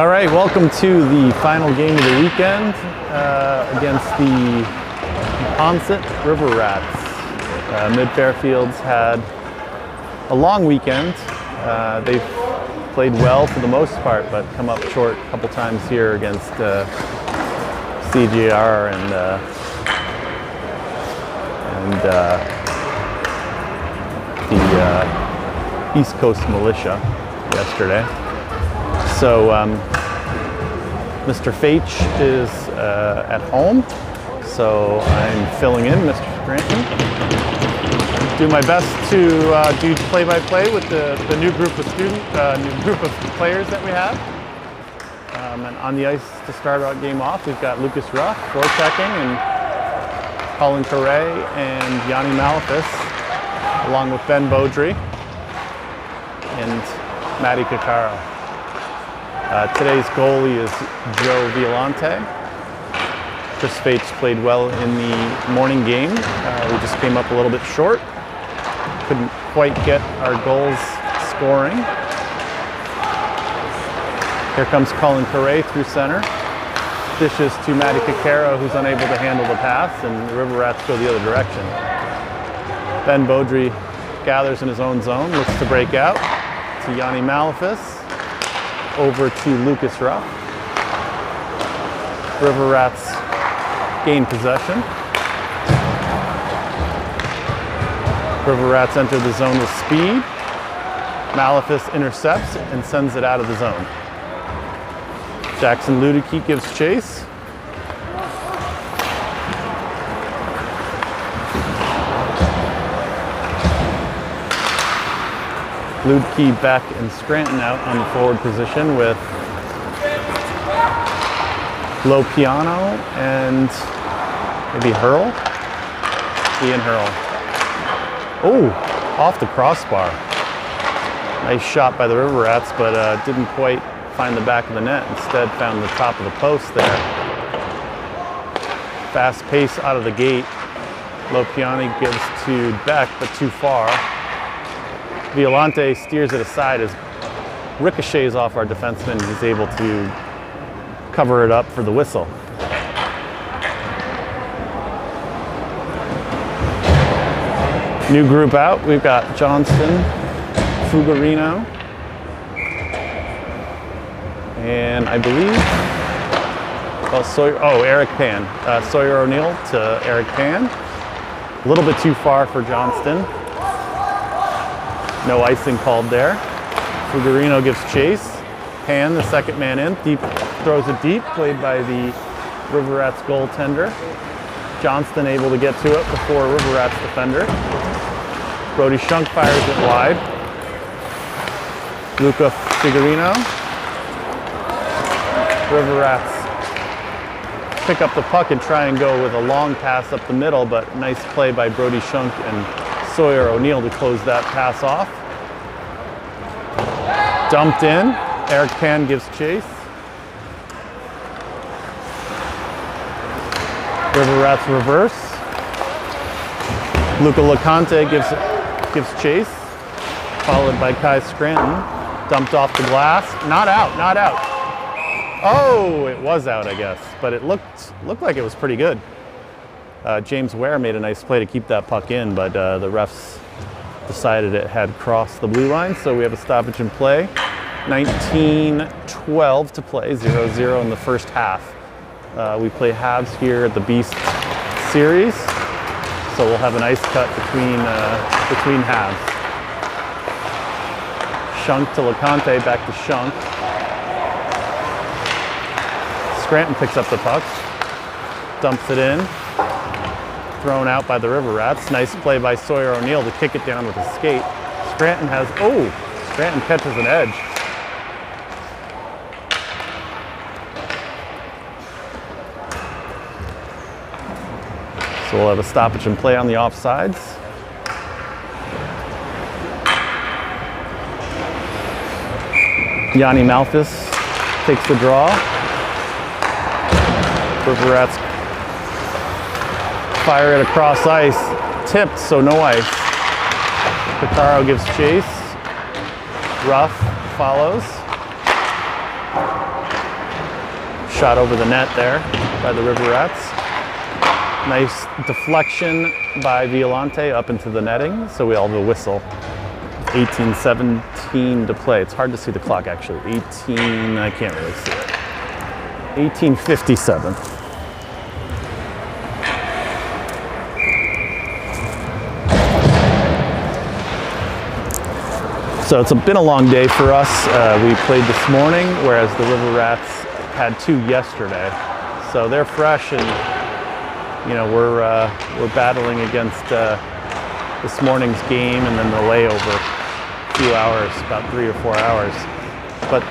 All right, welcome to the final game of the weekend against the Onset River Rats. Mid-Fairfield's had a long weekend. They've played well for the most part, but come up short a couple times here against CGR and the East Coast Militia yesterday. So Mr. Faitch is at home, so I'm filling in Mr. Scranton. Do my best to do play-by-play with the new group of players that we have. And on the ice to start our game off, we've got Lucas Ruff, forechecking, and Colin Correa and Yanni Malafis, along with Ben Beaudry and Matty Caccaro. Today's goalie is Joe Violante. Chris Faitch played well in the morning game. We just came up a little bit short. Couldn't quite get our goals scoring. Here comes Colin Correa through center. Dishes to Matty Caccaro, who's unable to handle the pass, and the River Rats go the other direction. Ben Beaudry gathers in his own zone, looks to break out to Yanni Malafis. Over to Lucas Ruff. River Rats gain possession. River Rats enter the zone with speed. Malafis intercepts and sends it out of the zone. Jackson Ludicky gives chase. Ludicky, Beck, and Scranton out on the forward position with Lopiano and maybe Hurl? Ian Hurl. Oh, off the crossbar. Nice shot by the River Rats, but didn't quite find the back of the net. Instead found the top of the post there. Fast pace out of the gate. Lopiani gives to Beck, but too far. Violante steers it aside as ricochets off our defenseman. He's able to cover it up for the whistle. New group out. We've got Johnston, Fugarino, and I believe Eric Pan. Sawyer O'Neill to Eric Pan. A little bit too far for Johnston. No icing called there. Fugarino gives chase. Pan, the second man in, throws it deep, played by the River Rats goaltender. Johnston able to get to it before River Rats defender. Brody Shunk fires it wide. Luca Fugarino. River Rats pick up the puck and try and go with a long pass up the middle, but nice play by Brody Shunk and Sawyer O'Neill to close that pass off. Dumped in. Eric Pan gives chase. River Rats reverse. Luca LeConte gives chase, followed by Kai Scranton. Dumped off the glass. Not out, not out. Oh, it was out, I guess, but it looked like it was pretty good. James Ware made a nice play to keep that puck in, but the refs decided it had crossed the blue line, so we have a stoppage in play. 19:12 to play, 0-0 in the first half. We play halves here at the Beast series, so we'll have an ice cut between halves. Shunk to LeConte, back to Shunk. Scranton picks up the puck, dumps it in. Thrown out by the River Rats. Nice play by Sawyer O'Neill to kick it down with a skate. Scranton catches an edge. So we'll have a stoppage and play on the offsides. Yanni Malafis takes the draw. River Rats fire it across ice, tipped, so no ice. Caccaro gives chase. Ruff follows. shot over the net there by the River Rats. Nice deflection by Violante up into the netting, so we all have a whistle. 18:17 to play. It's hard to see the clock actually. 18, I can't really see it. 18:57. So it's been a long day for us. We played this morning, whereas the River Rats had 2 yesterday. So they're fresh, and you know we're battling against this morning's game and then the layover. A few hours, about 3 or 4 hours. But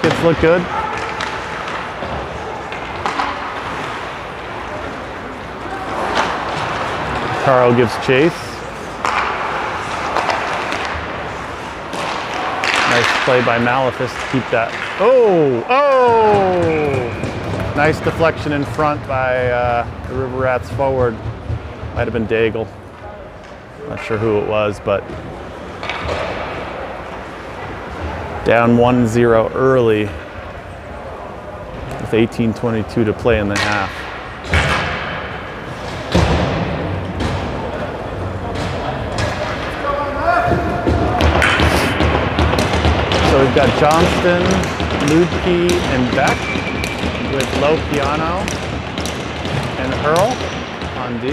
kids look good. Carl gives chase. Nice play by Malefus to keep that. Oh! Nice deflection in front by the River Rats forward. Might have been Daigle. Not sure who it was, but down 1-0 early with 18:22 to play in the half. So we've got Johnston, Ludke, and Beck with low piano and Earl on D.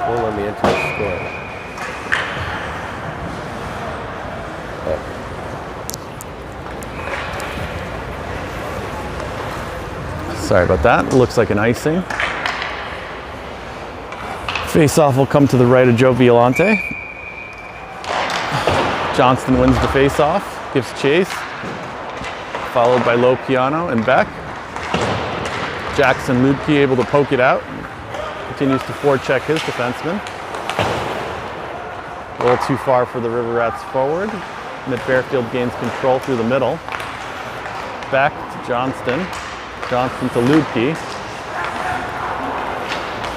Won't let me enter the score. Sorry about that. It looks like an icing. Face-off will come to the right of Joe Violante. Johnston wins the face-off, gives chase, followed by low piano and Beck. Jackson Ludke able to poke it out, continues to forecheck his defenseman. A little too far for the River Rats forward. Mid Fairfield gains control through the middle. Beck to Johnston. Johnston to Ludke.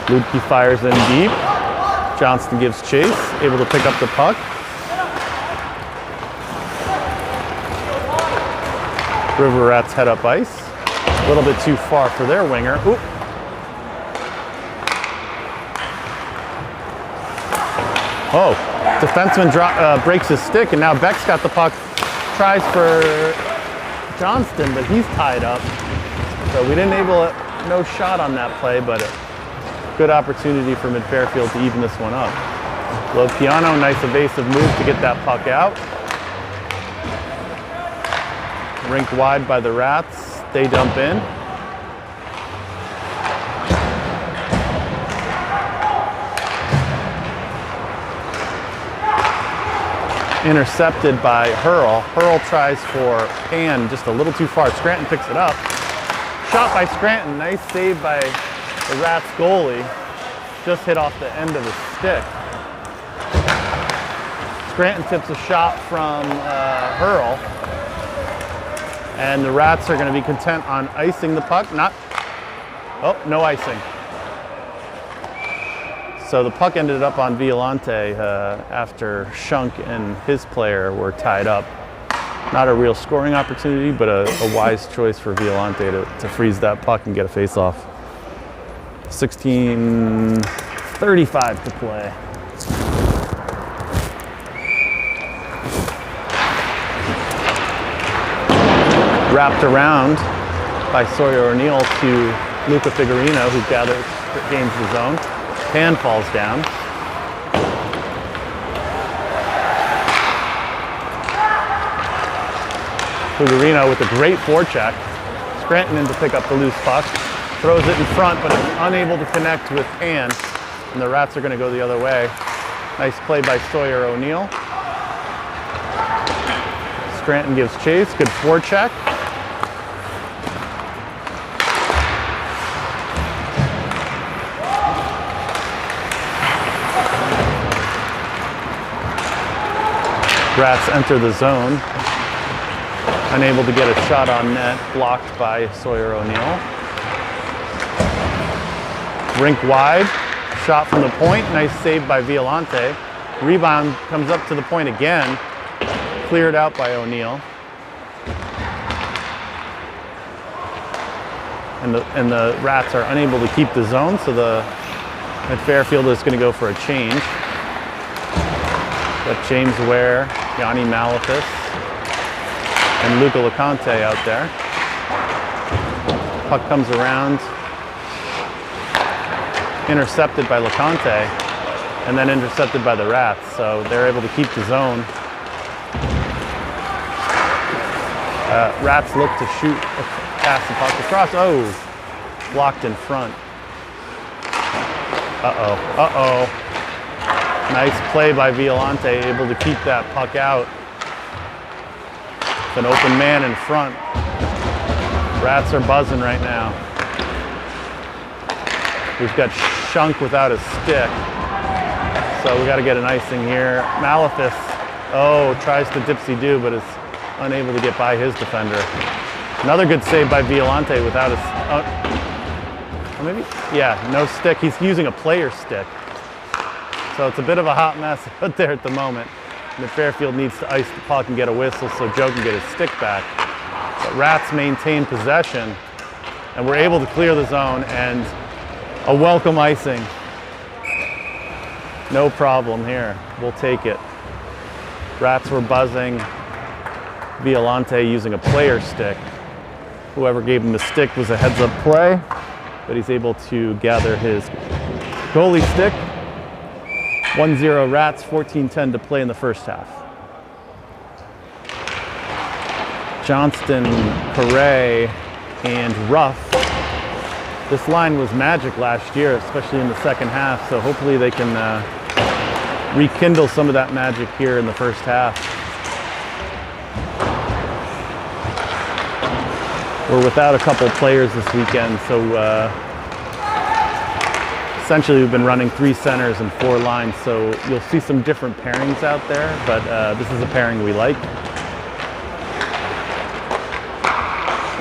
Ludke fires in deep. Johnston gives chase, able to pick up the puck. River Rats head up ice. A little bit too far for their winger. Ooh. Oh, defenseman breaks his stick, and now Beck's got the puck. Tries for Johnston, but he's tied up. So we didn't no shot on that play, but a good opportunity for Mid Fairfield to even this one up. Low piano, nice evasive move to get that puck out. Rink wide by the Rats. They dump in. Intercepted by Hurl. Hurl tries for Pan just a little too far. Scranton picks it up. Shot by Scranton. Nice save by the Rats goalie. Just hit off the end of his stick. Scranton tips a shot from Hurl. And the Rats are going to be content on icing the puck. No icing. So the puck ended up on Violante after Shunk and his player were tied up. Not a real scoring opportunity, but a wise choice for Violante to freeze that puck and get a face-off. 16:35 to play. Wrapped around by Sawyer O'Neill to Luca Figurino, who gains the zone. Pan falls down. Figurino with a great forecheck. Scranton in to pick up the loose puck. Throws it in front, but is unable to connect with Pan. And the Rats are going to go the other way. Nice play by Sawyer O'Neill. Scranton gives chase. Good forecheck. Rats enter the zone. Unable to get a shot on net, blocked by Sawyer O'Neill. Rink wide, shot from the point, nice save by Violante. Rebound comes up to the point again, cleared out by O'Neill. and the Rats are unable to keep the zone, so at Fairfield is going to go for a change. Got James Ware, Yanni Malafis, and Luca LeConte out there. Puck comes around, intercepted by LeConte, and then intercepted by the Rats, so they're able to keep the zone. Rats look to shoot, pass the puck across. Oh, blocked in front. Nice play by Violante, able to keep that puck out. With an open man in front. Rats are buzzing right now. We've got Shunk without a stick. So we got to get an icing here. Malafis, tries to dipsy-do, but is unable to get by his defender. Another good save by Violante without no stick. He's using a player stick. So it's a bit of a hot mess out there at the moment. And Fairfield needs to ice the puck and get a whistle so Joe can get his stick back. But Rats maintain possession, and we're able to clear the zone, and a welcome icing. No problem here. We'll take it. Rats were buzzing. Violante using a player stick. Whoever gave him the stick was a heads-up play, but he's able to gather his goalie stick. 1-0 Rats, 14:10 to play in the first half. Johnston, Correa, and Ruff. This line was magic last year, especially in the second half, so hopefully they can rekindle some of that magic here in the first half. We're without a couple players this weekend, so essentially we've been running 3 centers and 4 lines, so you'll see some different pairings out there, but this is a pairing we like.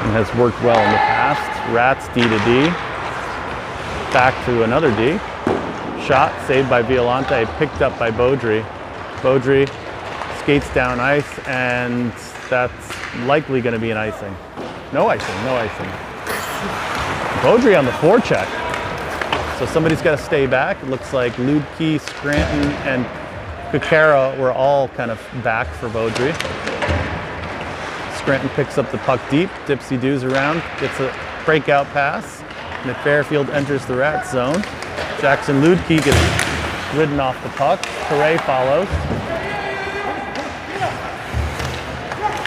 And has worked well in the past. Rats D to D. Back to another D. Shot saved by Violante, picked up by Beaudry. Beaudry skates down ice, and that's likely going to be an icing. No icing, no icing. Beaudry on the forecheck. So somebody's got to stay back. It looks like Ludke, Scranton, and Kukara were all kind of back for Beaudry. Scranton picks up the puck deep, dipsy-doos around, gets a breakout pass. And Fairfield enters the Rat zone. Jackson Ludke gets ridden off the puck. Correa follows.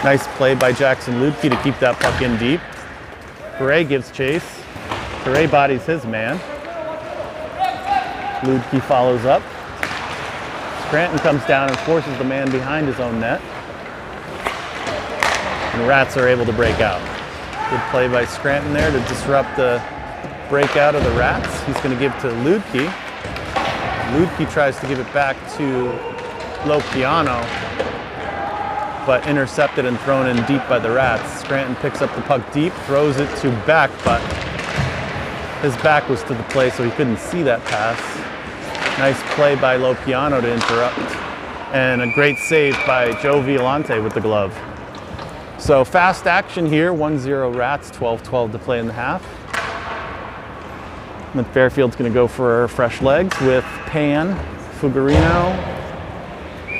Nice play by Jackson Ludke to keep that puck in deep. Correa gives chase. Correa bodies his man. Ludke follows up. Scranton comes down and forces the man behind his own net. And Rats are able to break out. Good play by Scranton there to disrupt the breakout of the Rats. He's going to give to Ludke. Ludke tries to give it back to Lopiano, but intercepted and thrown in deep by the Rats. Scranton picks up the puck deep, throws it to back, but his back was to the play, so he couldn't see that pass. Nice play by Lopiano to interrupt, and a great save by Joe Violante with the glove. So fast action here, 1-0 Rats, 12-12 to play in the half. And then Fairfield's going to go for fresh legs with Pan, Fuggerino,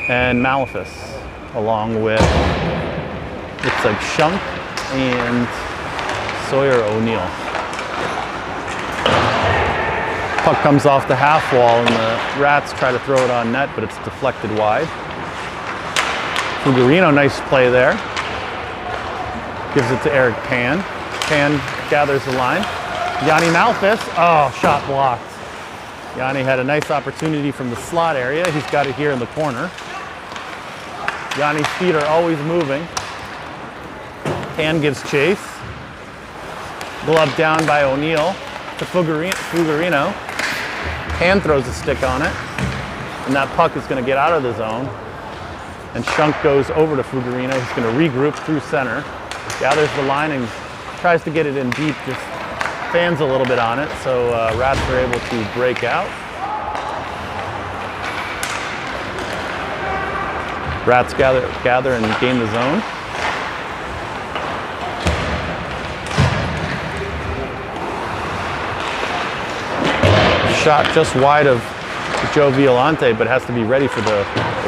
and Malafis, along with, looks like Shunk and Sawyer O'Neill. Puck comes off the half wall, and the Rats try to throw it on net, but it's deflected wide. Fuggerino, nice play there. Gives it to Eric Pan. Pan gathers the line. Yanni Malafis, shot blocked. Yanni had a nice opportunity from the slot area. He's got it here in the corner. Yanni's feet are always moving. Pan gives chase. Glove down by O'Neill to Fuggerino. Pan throws a stick on it, and that puck is going to get out of the zone. And Shunk goes over to Fuggerino. He's going to regroup through center, gathers the line, and tries to get it in deep, just fans a little bit on it, so Rats are able to break out. Rats gather and gain the zone. shot just wide of Joe Violante, but has to be ready for the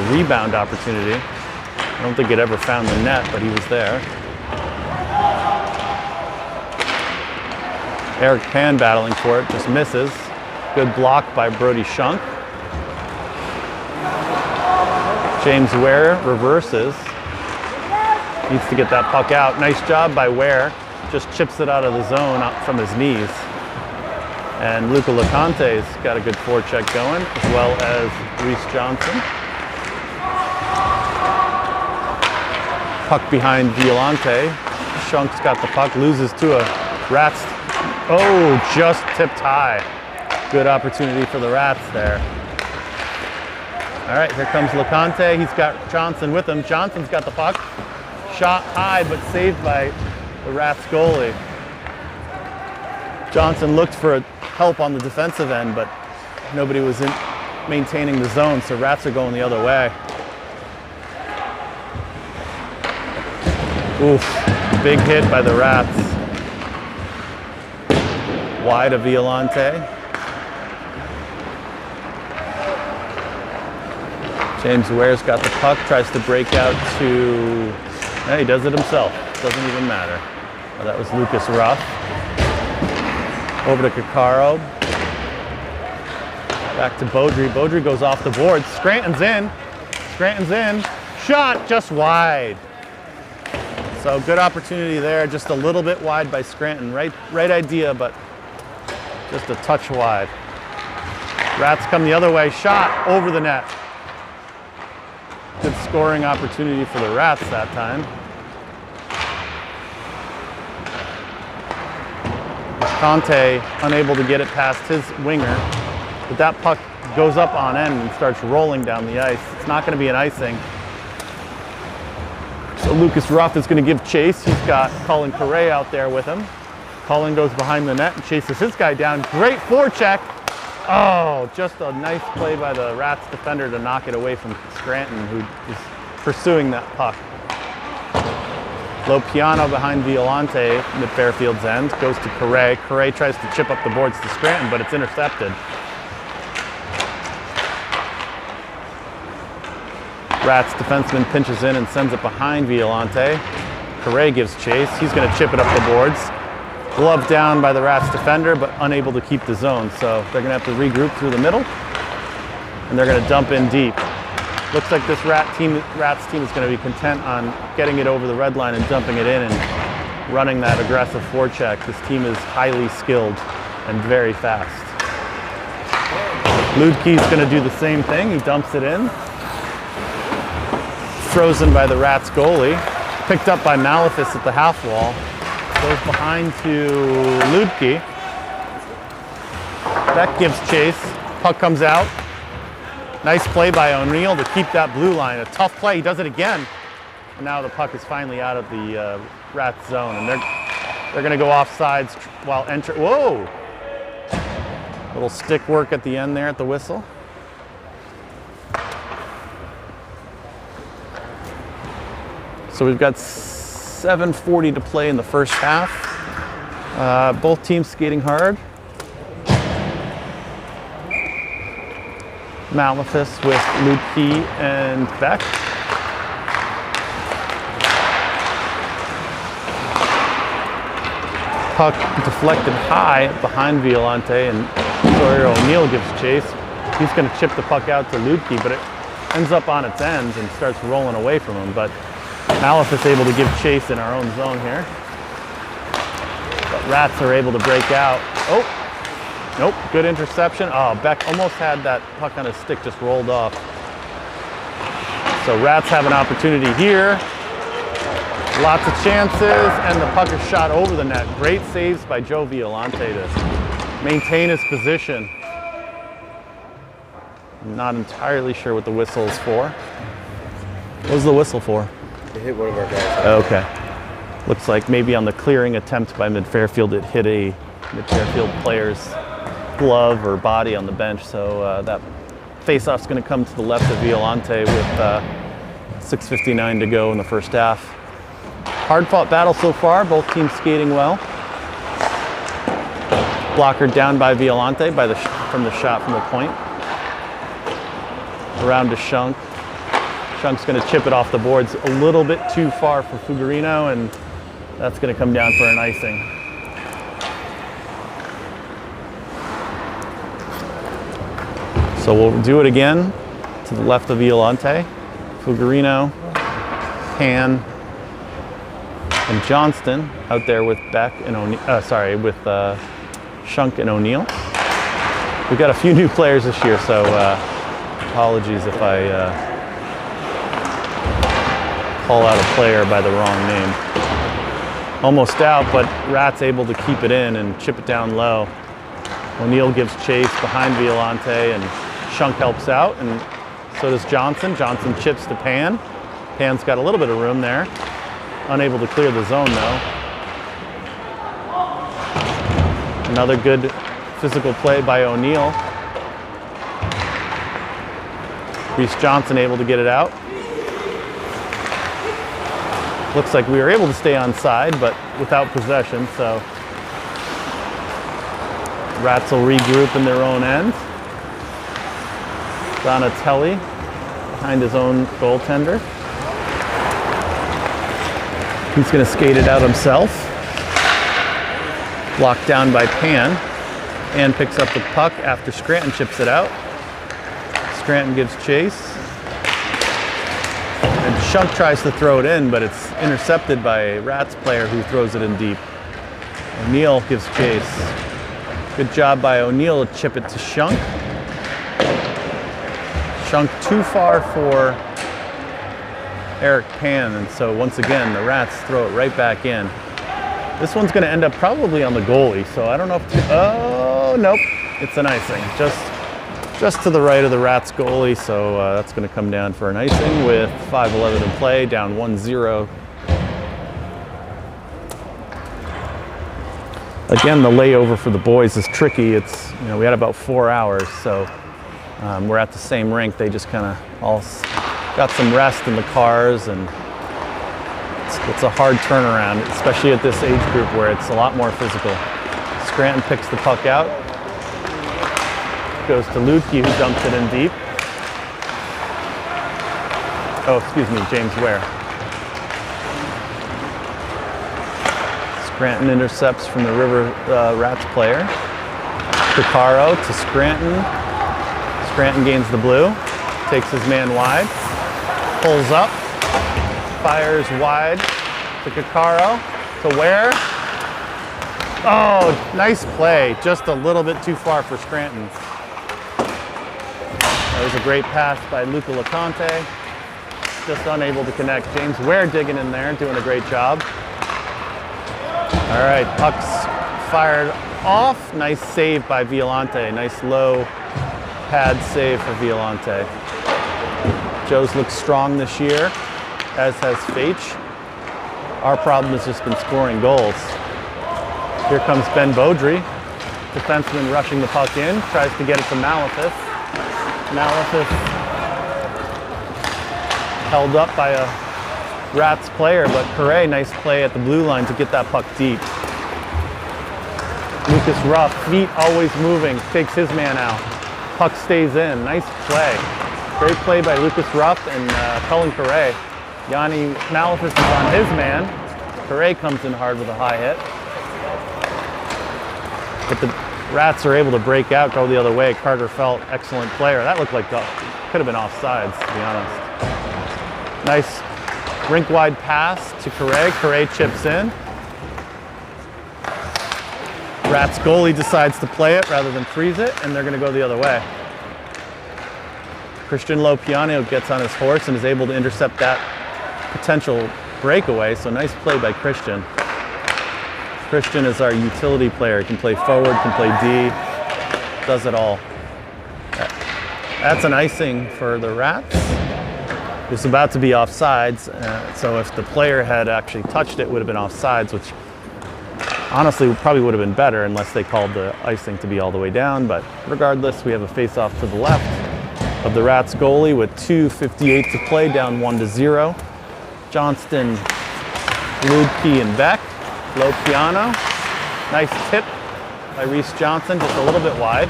rebound opportunity. I don't think it ever found the net, but he was there. Eric Pan battling for it, just misses. Good block by Brody Shunk. James Ware reverses. Needs to get that puck out. Nice job by Ware. Just chips it out of the zone up from his knees. And Luca LeConte's got a good forecheck going, as well as Reese Johnson. Puck behind Violante. Shunk's got the puck, loses to a Rats. Oh, just tipped high. Good opportunity for the Rats there. All right, here comes LeConte. He's got Johnson with him. Johnson's got the puck. Shot high, but saved by the Rats goalie. Johnson looked for help on the defensive end, but nobody was maintaining the zone, so Rats are going the other way. Oof, big hit by the Rats. Wide of Violante. James Ware's got the puck, tries to break out to... he does it himself. Doesn't even matter. Oh, that was Lucas Ruff. Over to Caccaro. Back to Beaudry. Beaudry goes off the board. Scranton's in. Scranton's in. Shot just wide. So good opportunity there. Just a little bit wide by Scranton. Right idea, but just a touch wide. Rats come the other way. Shot over the net. Good scoring opportunity for the Rats that time. Conte unable to get it past his winger, but that puck goes up on end and starts rolling down the ice. It's not going to be an icing. So Lucas Ruff is going to give chase. He's got Colin Correa out there with him. Colin goes behind the net and chases his guy down. Great forecheck. Oh, just a nice play by the Rats defender to knock it away from Scranton, who is pursuing that puck. Low piano behind Violante at Fairfield's end, goes to Correa. Correa tries to chip up the boards to Scranton, but it's intercepted. Rats defenseman pinches in and sends it behind Violante. Correa gives chase. He's going to chip it up the boards. Glove down by the Rats defender, but unable to keep the zone. So they're going to have to regroup through the middle, and they're going to dump in deep. Looks like this Rats team is going to be content on getting it over the red line and dumping it in and running that aggressive forecheck. This team is highly skilled and very fast. Ludke's going to do the same thing. He dumps it in. Frozen by the Rats goalie. Picked up by Malefis at the half wall. Goes behind to Ludke. Beck gives chase. Puck comes out. Nice play by O'Neill to keep that blue line. A tough play. He does it again. And now the puck is finally out of the Rats zone, and they're going to go off sides while entering. Whoa! Little stick work at the end there at the whistle. So we've got 7:40 to play in the first half. Both teams skating hard. Malefis with Ludke and Beck. Puck deflected high behind Violante, and Sawyer O'Neill gives chase. He's going to chip the puck out to Ludke, but it ends up on its ends and starts rolling away from him. But Malefis able to give chase in our own zone here. But Rats are able to break out. Oh! Nope, good interception. Oh, Beck almost had that puck on his stick, just rolled off. So Rats have an opportunity here. Lots of chances, and the puck is shot over the net. Great saves by Joe Violante to maintain his position. I'm not entirely sure what the whistle is for. What was the whistle for? It hit one of our guys. Okay. Looks like maybe on the clearing attempt by Mid-Fairfield, it hit a Mid-Fairfield player's glove or body on the bench, so that face-off's going to come to the left of Violante with 6:59 to go in the first half. Hard-fought battle so far, both teams skating well. Blocker down by Violante from the shot from the point. Around to Shunk. Shunk's going to chip it off the boards a little bit too far for Fuggerino, and that's going to come down for an icing. So we'll do it again to the left of Violante. Fuggerino, Pan, and Johnston out there with Beck and with Shunk and O'Neill. We've got a few new players this year, so apologies if I call out a player by the wrong name. Almost out, but Rat's able to keep it in and chip it down low. O'Neill gives chase behind Violante, and Shunk helps out, and so does Johnson. Johnson chips to Pan. Pan's got a little bit of room there. Unable to clear the zone though. Another good physical play by O'Neill. Reese Johnson able to get it out. Looks like we were able to stay on side, but without possession, so Rats will regroup in their own end. Donatelli behind his own goaltender. He's going to skate it out himself. Blocked down by Pan. Pan picks up the puck after Scranton chips it out. Scranton gives chase. And Shunk tries to throw it in, but it's intercepted by a Rats player who throws it in deep. O'Neill gives chase. Good job by O'Neill to chip it to Shunk. Shunk too far for Eric Pan, and so once again the Rats throw it right back in. This one's going to end up probably on the goalie, so I don't know if oh nope, it's an icing just to the right of the Rats goalie, so that's going to come down for an icing with 5:11 in play, down 1-0. Again, the layover for the boys is tricky. It's, you know, we had about 4 hours, so we're at the same rink. They just kind of all got some rest in the cars, and it's a hard turnaround, especially at this age group where it's a lot more physical. Scranton picks the puck out. Goes to Lutke, who dumps it in deep. Oh, excuse me, James Ware. Scranton intercepts from the River Rats player. Picaro to Scranton. Scranton gains the blue, takes his man wide, pulls up, fires wide to Picaro, to Ware. Oh, nice play, just a little bit too far for Scranton. That was a great pass by Luca LeConte, just unable to connect. James Ware digging in there, doing a great job. All right, puck's fired off. Nice save by Violante. Nice low pad save for Violante. Joe's looked strong this year, as has Faich. Our problem has just been scoring goals. Here comes Ben Beaudry. Defenseman rushing the puck in, tries to get it to Malefis. Malefis held up by a Rats player, but Correa, nice play at the blue line to get that puck deep. Lucas Ruff, feet always moving, takes his man out. Puck stays in, nice play. Great play by Lucas Ruff and Cullen Correa. Yanni Malefis is on his man. Correa comes in hard with a high hit. But the Rats are able to break out, go the other way. Carter Felt, excellent player. That looked like could have been offsides, to be honest. Nice rink-wide pass to Correa. Correa chips in. Rats goalie decides to play it rather than freeze it, and they're going to go the other way. Christian Lopiano gets on his horse and is able to intercept that potential breakaway, so nice play by Christian. Christian is our utility player. He can play forward, can play D, does it all. That's an icing for the Rats. It was about to be offsides, so if the player had actually touched it, it would have been offsides, which honestly probably would have been better unless they called the icing to be all the way down. But regardless, we have a face-off to the left of the Rats goalie with 2:58 to play, down 1-0. Johnston, Ludke, and Beck. Low piano. Nice tip by Reese Johnson, just a little bit wide.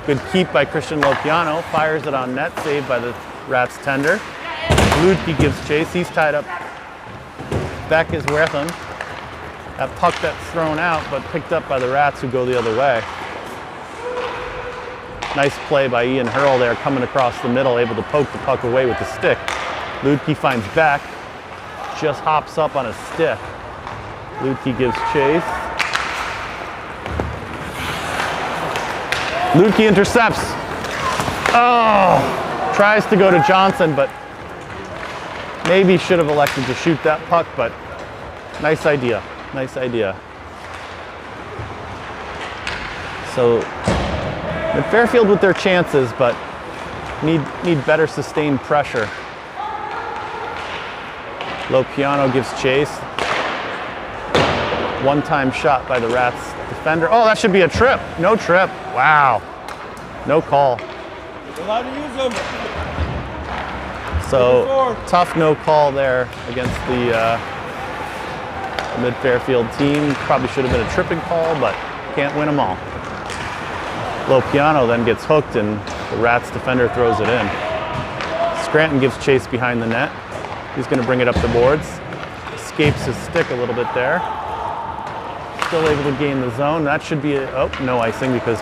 Good keep by Christian Lopiano, fires it on net, saved by the Rats tender. Ludke gives chase, he's tied up. Beck is with him. That puck that's thrown out, but picked up by the Rats who go the other way. Nice play by Ian Hurl there, coming across the middle, able to poke the puck away with the stick. Ludke finds Beck, just hops up on a stick. Ludke gives chase. Ludke intercepts. Oh, tries to go to Johnson, but maybe should have elected to shoot that puck, but nice idea, nice idea. So, Fairfield with their chances, but need better sustained pressure. Lopiano gives chase. One-time shot by the Rats defender. Oh, that should be a trip. No trip. Wow. No call. You're allowed to use them. So tough no call there against the mid-Fairfield team. Probably should have been a tripping call, but can't win them all. Lopiano then gets hooked and the Rats defender throws it in. Scranton gives chase behind the net. He's going to bring it up the boards. Escapes his stick a little bit there. Still able to gain the zone. That should be no icing because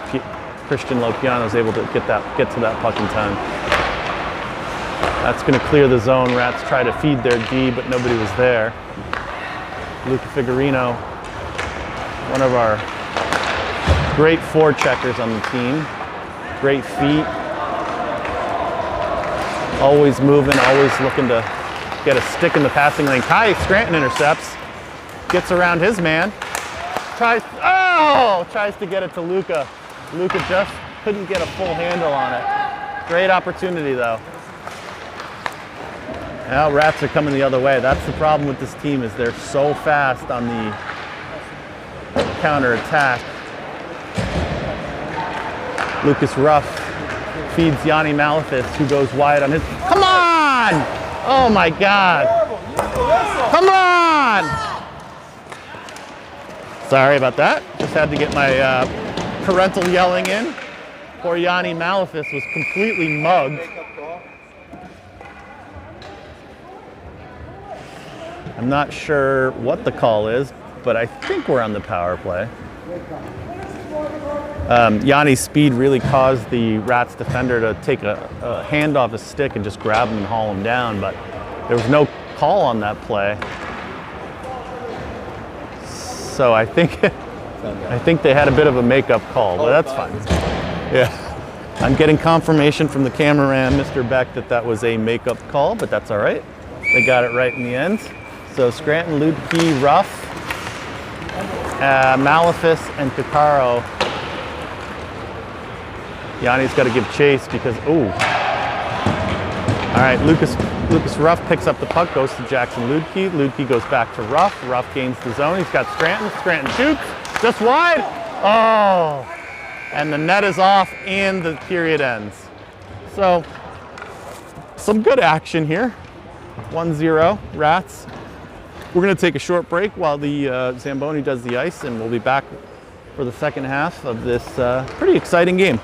Christian Lopiano is able to get to that puck in time. That's going to clear the zone. Rats try to feed their D, but nobody was there. Luca Figurino, one of our great forecheckers on the team. Great feet. Always moving, always looking to get a stick in the passing lane. Kai Scranton intercepts. Gets around his man. Tries to get it to Luca. Luca just couldn't get a full handle on it. Great opportunity though. Now Rats are coming the other way. That's the problem with this team is they're so fast on the counter attack. Lucas Ruff feeds Yanni Malafis, who goes wide on his. Come on! Oh my God! Come on! Sorry about that. Just had to get my parental yelling in. Poor Yanni Malafis was completely mugged. I'm not sure what the call is, but I think we're on the power play. Yanni's speed really caused the Rats defender to take a hand off his stick and just grab him and haul him down, but there was no call on that play. So I think they had a bit of a makeup call, but that's fine. Yeah, I'm getting confirmation from the cameraman, Mr. Beck, that was a makeup call, but that's all right. They got it right in the end. So Scranton, Ludke, Ruff, Malafis, and Picaro. Yanni's got to give chase because, ooh. All right, Lucas Ruff picks up the puck, goes to Jackson Ludke. Ludke goes back to Ruff. Ruff gains the zone. He's got Scranton. Scranton shoots. Just wide. Oh. And the net is off and the period ends. So, some good action here. 1-0, Rats. We're going to take a short break while the Zamboni does the ice, and we'll be back for the second half of this pretty exciting game.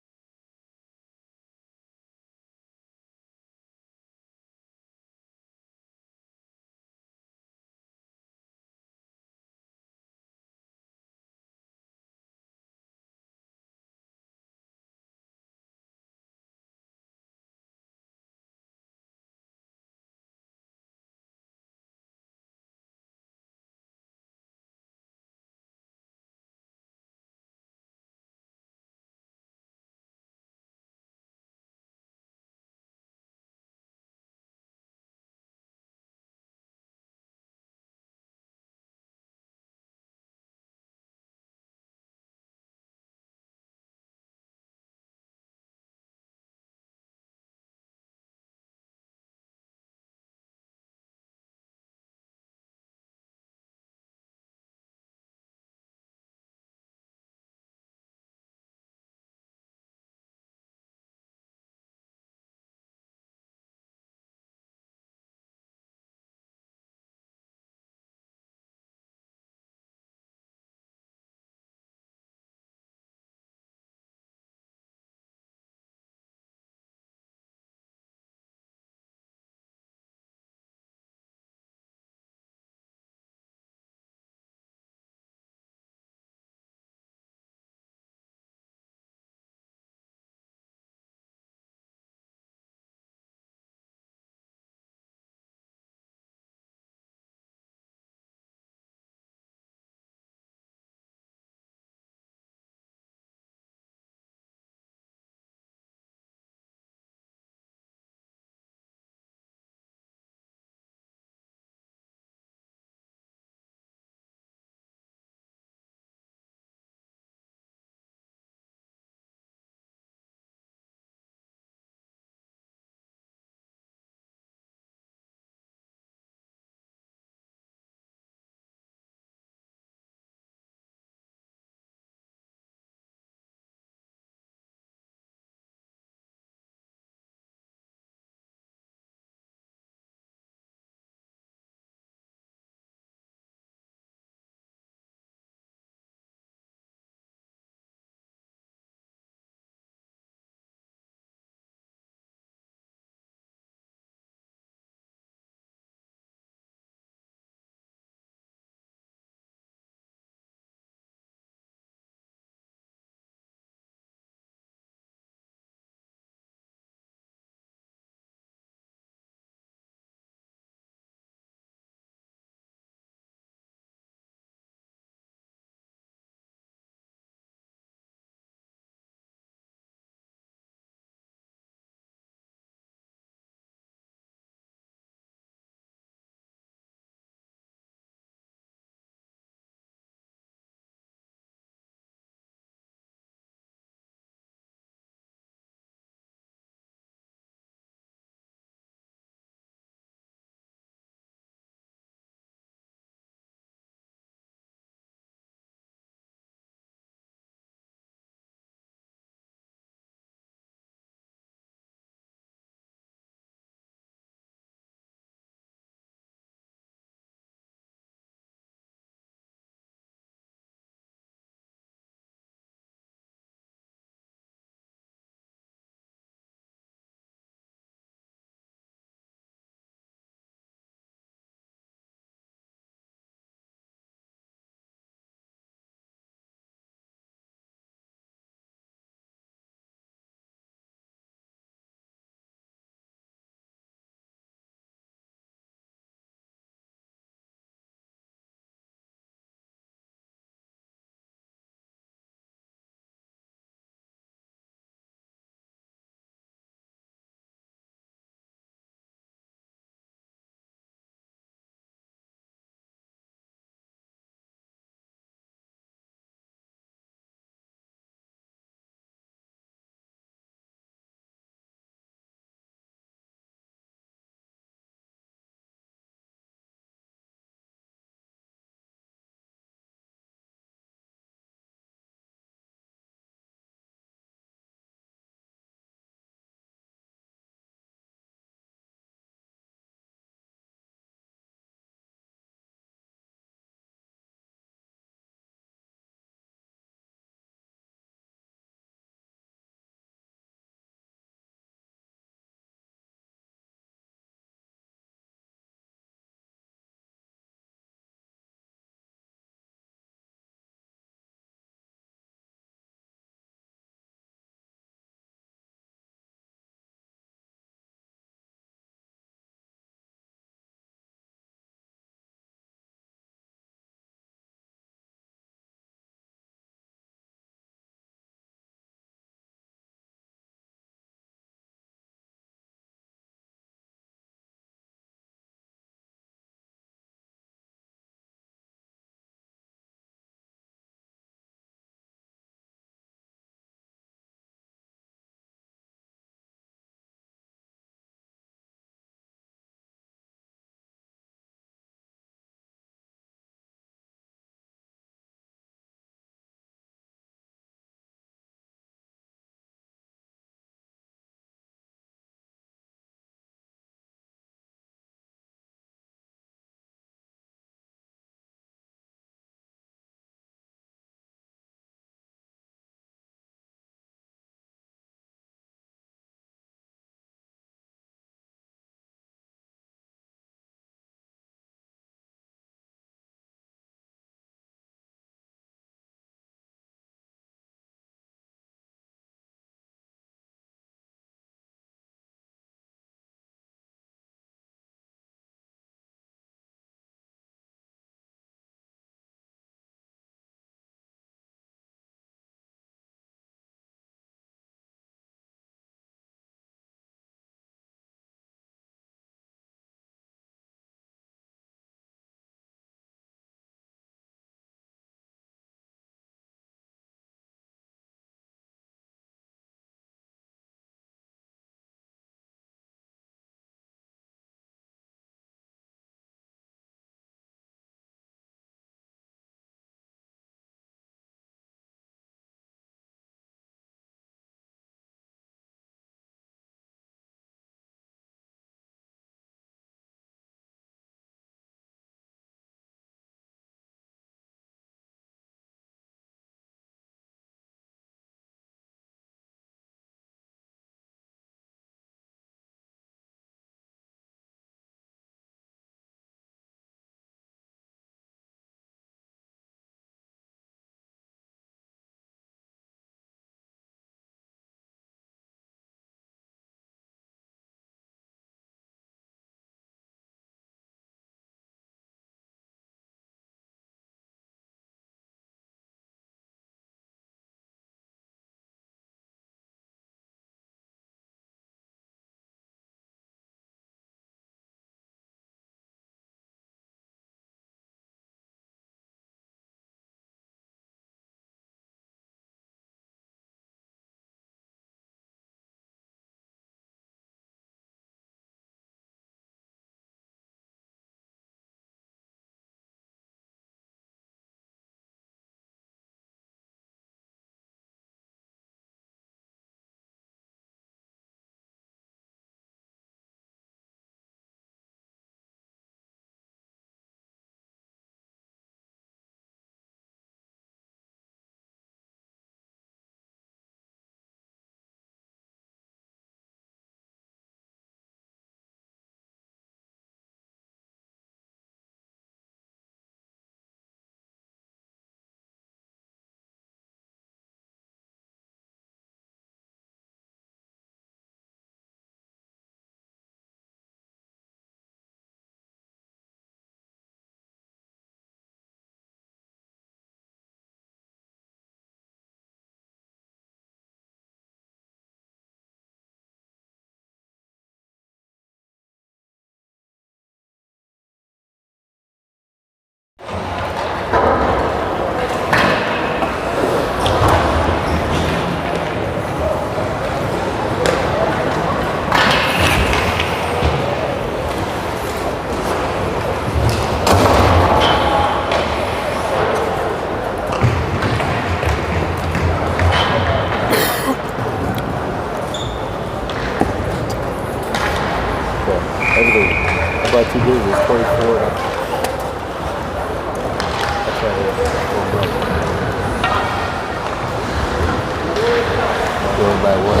Going by one.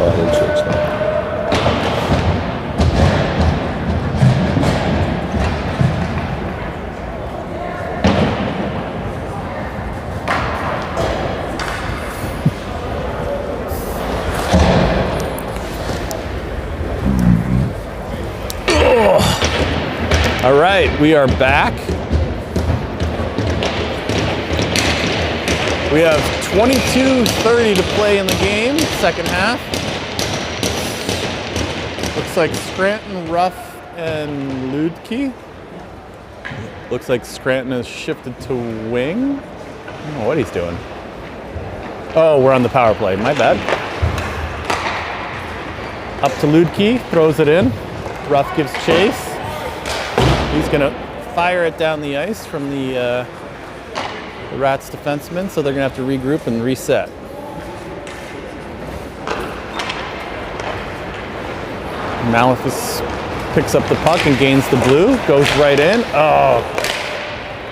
Oh, I didn't change that. All right, we are back. We have 22:30 to play in the game, second half. Looks like Scranton, Ruff, and Ludke. Looks like Scranton has shifted to wing. I don't know what he's doing. Oh, we're on the power play, my bad. Up to Ludke, throws it in. Ruff gives chase. He's gonna fire it down the ice from the Rats defenseman, so they're gonna have to regroup and reset. Malefus picks up the puck and gains the blue, goes right in. Oh,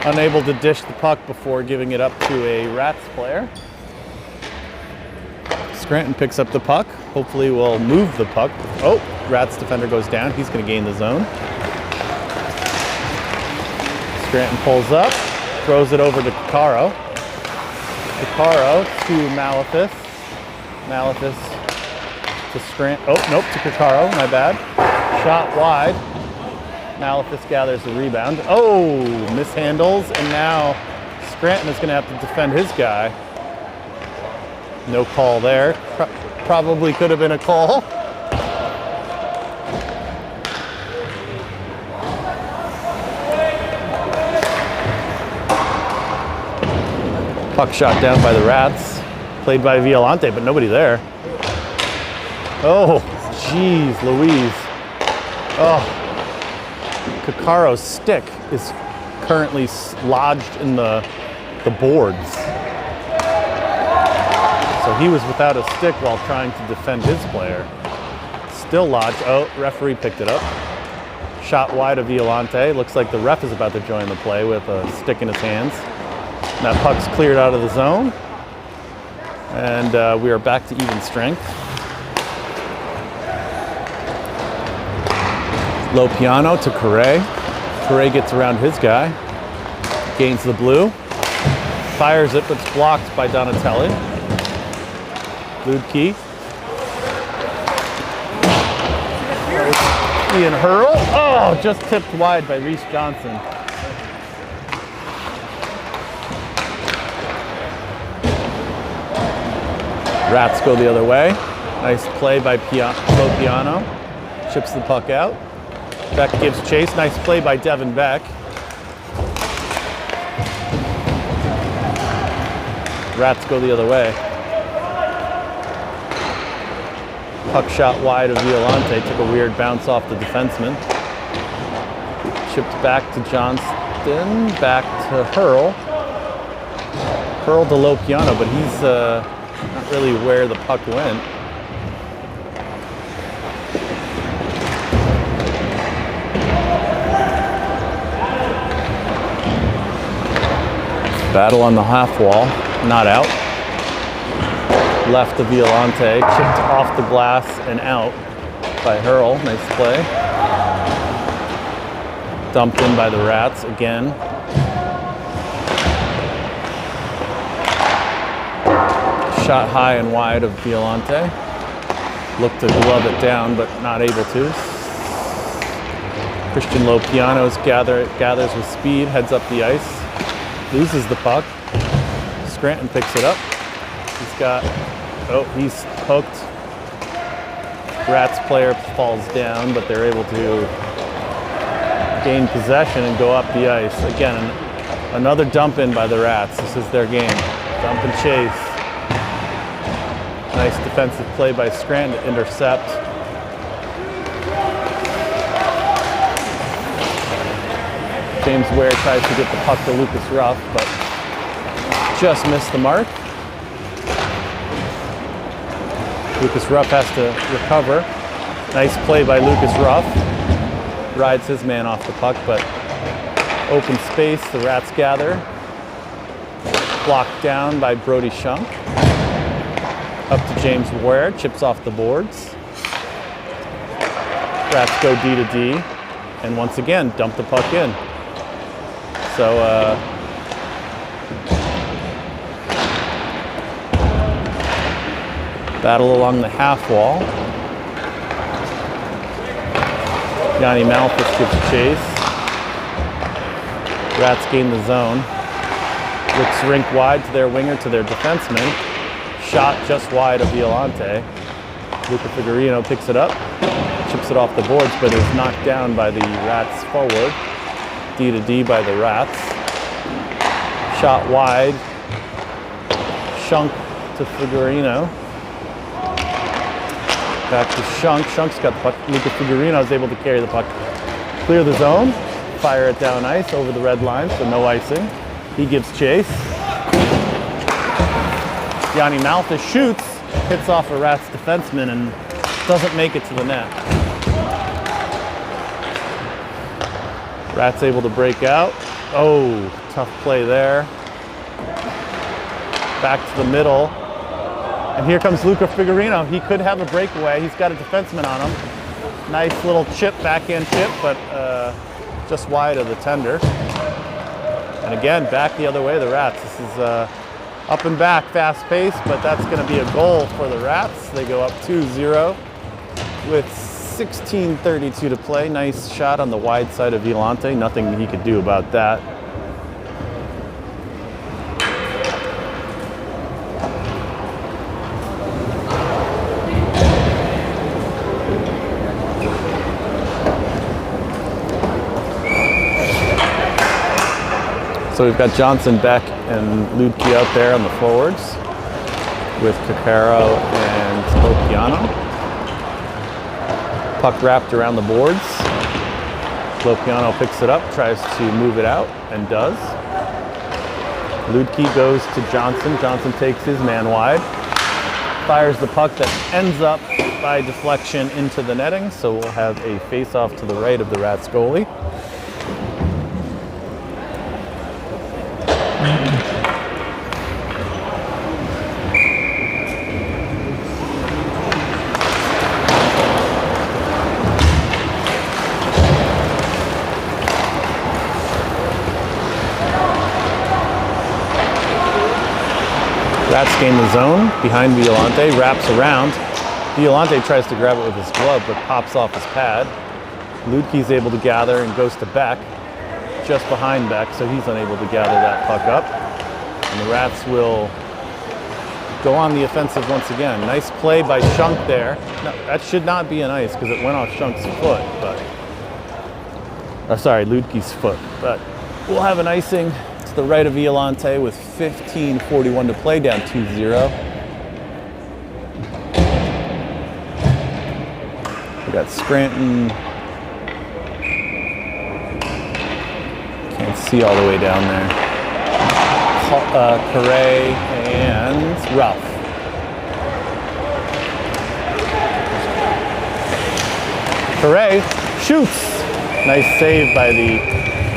unable to dish the puck before giving it up to a Rats player. Scranton picks up the puck. Hopefully will move the puck. Oh, Rats defender goes down. He's gonna gain the zone. Scranton pulls up, throws it over to Caro. Caro to Malefus. Malefus to Scranton. Oh, nope, to Caro, my bad. Shot wide. Malefus gathers the rebound. Oh, mishandles, and now Scranton is going to have to defend his guy. No call there. Probably could have been a call. Puck shot down by the Rats, played by Violante, but nobody there. Oh, jeez, Louise. Oh, Kakaro's stick is currently lodged in the boards. So he was without a stick while trying to defend his player. Still lodged. Oh, referee picked it up. Shot wide of Violante. Looks like the ref is about to join the play with a stick in his hands. That puck's cleared out of the zone, and we are back to even strength. Low piano to Correa. Correa gets around his guy, gains the blue, fires it, but it's blocked by Donatelli. Ludke. Ian Hurl. Oh, just tipped wide by Reese Johnson. Rats go the other way. Nice play by Low Piano. Chips the puck out. Beck gives chase. Nice play by Devin Beck. Rats go the other way. Puck shot wide of Violante. Took a weird bounce off the defenseman. Chipped back to Johnston. Back to Hurl. Hurl to Low Piano, but he's not really where the puck went. Battle on the half wall, not out. Left to Violante, chipped off the glass and out by Hurl. Nice play. Dumped in by the Rats again. Shot high and wide of Violante. Looked to glove it down, but not able to. Christian Low Pianos gathers with speed, heads up the ice, loses the puck. Scranton picks it up. He's hooked. Rats player falls down, but they're able to gain possession and go up the ice. Again, another dump in by the Rats. This is their game. Dump and chase. Nice defensive play by Scranton to intercept. James Ware tries to get the puck to Lucas Ruff, but just missed the mark. Lucas Ruff has to recover. Nice play by Lucas Ruff. rides his man off the puck, but open space, the Rats gather. Blocked down by Brody Shunk. Up to James Ware, chips off the boards. Rats go D to D, and once again, dump the puck in. So, battle along the half wall. Yanni Malthus gives chase. Rats gain the zone. Looks rink wide to their winger, to their defenseman. Shot just wide of Violante. Luca Figurino picks it up, chips it off the boards, but is knocked down by the Rats forward. D to D by the Rats. Shot wide. Shunk to Figurino. Back to Shunk. Shunk's got the puck. Luca Figurino is able to carry the puck. Clear the zone. Fire it down ice over the red line, so no icing. He gives chase. Yanni Malthus shoots, hits off a Rats defenseman, and doesn't make it to the net. Rats able to break out. Oh, tough play there. Back to the middle. And here comes Luca Figurino. He could have a breakaway. He's got a defenseman on him. Nice little chip, backhand chip, but just wide of the tender. And again, back the other way, the Rats. This is up and back, fast pace, but that's going to be a goal for the Rats. They go up 2-0 with 16:32 to play. Nice shot on the wide side of Violante. Nothing he could do about that. So we've got Johnson, Beck, and Ludke out there on the forwards with Cacaro and Lopiano. Puck wrapped around the boards. Lopiano picks it up, tries to move it out, and does. Ludke goes to Johnson. Johnson takes his man wide. Fires the puck that ends up by deflection into the netting, so we'll have a face-off to the right of the Rats goalie. Rats gain the zone behind Violante, wraps around. Violante tries to grab it with his glove, but pops off his pad. Ludke's able to gather and goes to Beck, just behind Beck, so he's unable to gather that puck up. And the Rats will go on the offensive once again. Nice play by Shunk there. No, that should not be an ice because it went off Shunk's foot, but, Ludke's foot. But we'll have an icing to the right of Violante with 15:41 to play, down 2-0. We got Scranton. Can't see all the way down there. Correa and Ralph. Correa shoots. Nice save by the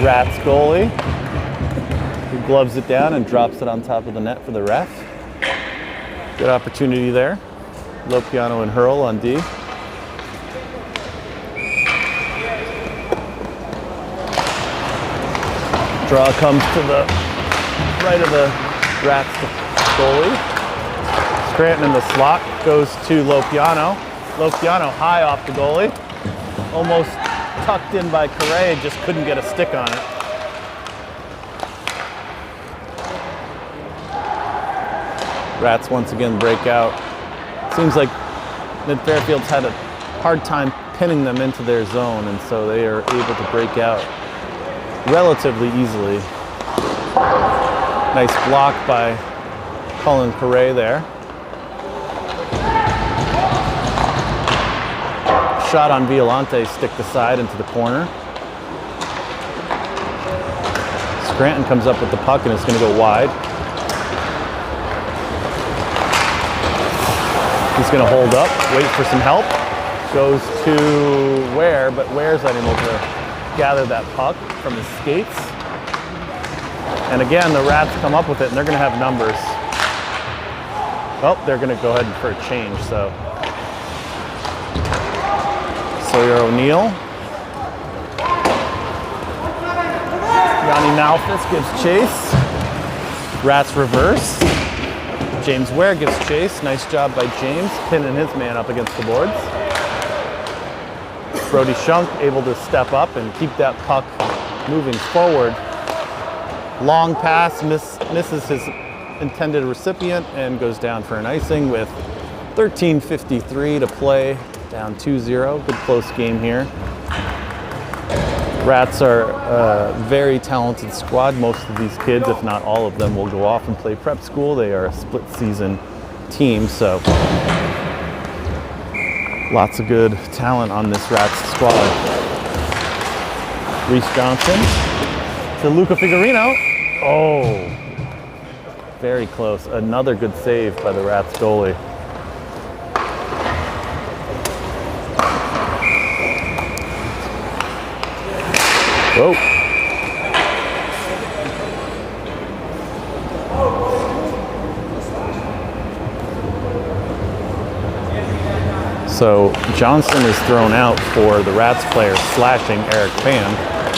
Rats goalie. He gloves it down and drops it on top of the net for the ref. Good opportunity there. Lopiano and Hurl on D. Draw comes to the right of the Rats goalie. Scranton in the slot goes to Lopiano. Lopiano high off the goalie. Almost tucked in by Correa, just couldn't get a stick on it. Rats once again break out. Seems like Mid-Fairfield's had a hard time pinning them into their zone, and so they are able to break out relatively easily. Nice block by Colin Correa there. Shot on Violante, stick the side into the corner. Scranton comes up with the puck and it's going to go wide. He's going to hold up, wait for some help. Goes to Ware, but Ware's unable to gather that puck from his skates. And again, the Rats come up with it, and they're going to have numbers. Oh, they're going to go ahead for a change, so. Sawyer O'Neill. Yanni Malphus gives chase. Rats reverse. James Ware gives chase. Nice job by James, pinning his man up against the boards. Brody Shunk able to step up and keep that puck moving forward. Long pass, misses his intended recipient and goes down for an icing with 13:53 to play, down 2-0. Good close game here. Rats are a very talented squad. Most of these kids, if not all of them, will go off and play prep school. They are a split season team, so lots of good talent on this Rats squad. Reese Johnson to Luca Figurino. Oh, very close. Another good save by the Rats goalie. Whoa. So Johnson is thrown out for the Rats player slashing Eric Pham,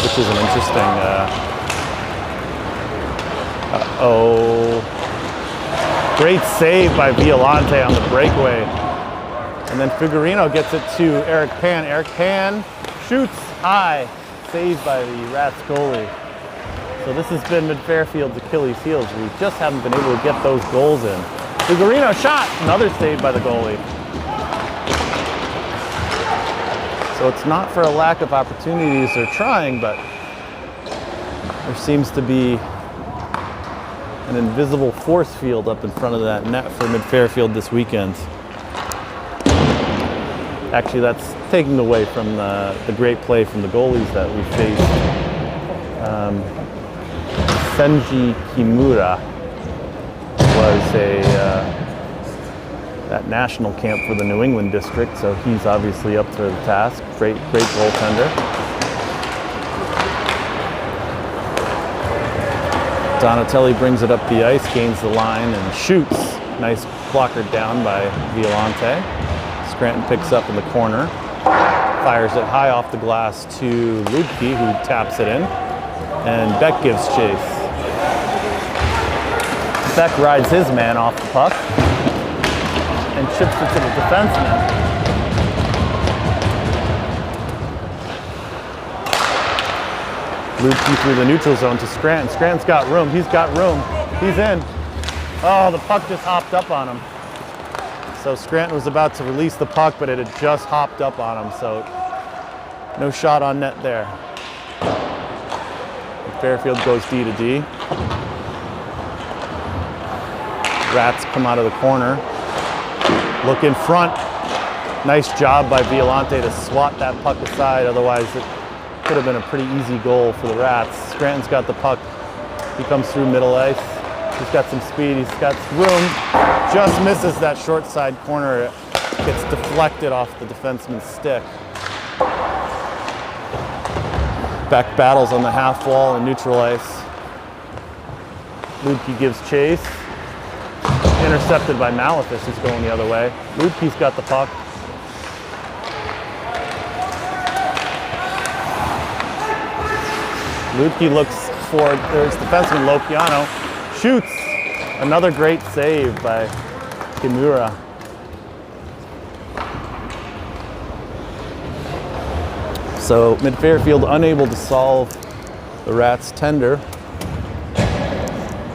which is an interesting, great save by Violante on the breakaway. And then Figurino gets it to Eric Pan. Eric Pan shoots high, saved by the Rats goalie. So this has been Mid-Fairfield's Achilles heels. We just haven't been able to get those goals in. Figurino shot, another save by the goalie. So it's not for a lack of opportunities. They're trying, but there seems to be an invisible force field up in front of that net for Mid-Fairfield this weekend. Actually, that's taking away from the great play from the goalies that we faced. Senji Kimura was that national camp for the New England district, so he's obviously up to the task. Great goaltender. Donatelli brings it up the ice, gains the line, and shoots. Nice blocker down by Violante. Scranton picks up in the corner, fires it high off the glass to Ludke, who taps it in, and Beck gives chase. Beck rides his man off the puck and chips it to the defenseman. Ludke through the neutral zone to Scranton. Scranton's got room. He's got room. He's in. Oh, the puck just hopped up on him. So Scranton was about to release the puck, but it had just hopped up on him, so no shot on net there. Fairfield goes D to D. Rats come out of the corner. Look in front. Nice job by Violante to swat that puck aside, otherwise it could have been a pretty easy goal for the Rats. Scranton's got the puck. He comes through middle ice. He's got some speed, he's got room. Just misses that short side corner. It gets deflected off the defenseman's stick. Beck battles on the half wall and neutral ice. Ludke gives chase. Intercepted by Malafis, who's going the other way. Ludke's got the puck. Ludke looks forward. There's defenseman Lopiano. Shoots. Another great save by Kimura. So Mid-Fairfield unable to solve the Rats' tender.